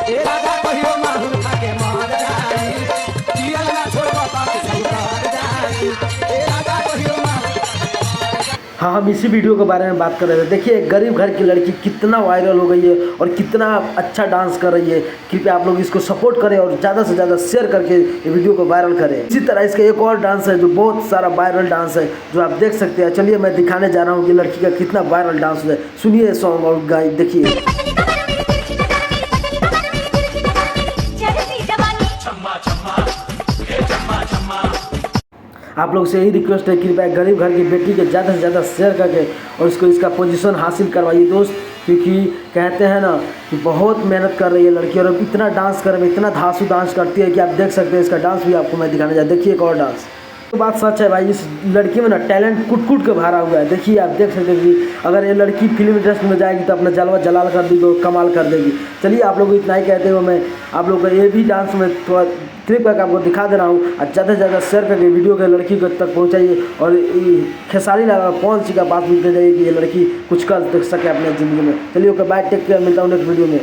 ए राजा कहियो माहुर खाके मर जाई जियल ना छोड़बा पाके सब कर जाई ए राजा कहियो हाँ, हम इसी वीडियो के बारे में बात कर रहे थे। देखिए गरीब घर की लड़की कितना वायरल हो गई है और कितना अच्छा डांस कर रही है। कृपया आप लोग इसको सपोर्ट करें और ज़्यादा से ज़्यादा शेयर करके ये वीडियो को वायरल करें। इसी तरह इसका एक और डांस है जो बहुत सारा वायरल डांस है जो आप देख सकते हैं। चलिए मैं दिखाने जा रहा हूँ कि लड़की का कितना वायरल डांस है। सुनिए सॉन्ग और गाइए, देखिए। आप लोग से यही रिक्वेस्ट है, कृपया गरीब घर की बेटी के ज़्यादा से ज़्यादा शेयर करके और इसको इसका पोजीशन हासिल करवाइए दोस्त। क्योंकि कहते हैं ना कि बहुत मेहनत कर रही है लड़की और इतना डांस कर रही है, इतना धांसू डांस करती है कि आप देख सकते हैं। इसका डांस भी आपको मैं दिखाने जा रहा हूं। देखिए एक और डांस। तो बात सच है भाई, इस लड़की में ना टैलेंट कूट कूट के भरा हुआ है। देखिए आप देख सकते हैं कि अगर ये लड़की फिल्म इंडस्ट्री में जाएगी तो अपना जलवा जलाल कर देगी और कमाल कर देगी। चलिए आप लोग इतना ही कहते हुए मैं आप लोग का ये भी डांस में थोड़ा क्लिप करके आपको दिखा दे रहा हूँ और ज़्यादा से ज़्यादा शेयर करके वीडियो के लड़की को तक पहुँचाइए और खेसारी लाल कौन सी का बात मिलते जाइए कि ये लड़की कुछ कर सके अपने ज़िंदगी में। चलिए ओके बाय, टेक केयर, मिलता हूँ नेक्स्ट वीडियो में।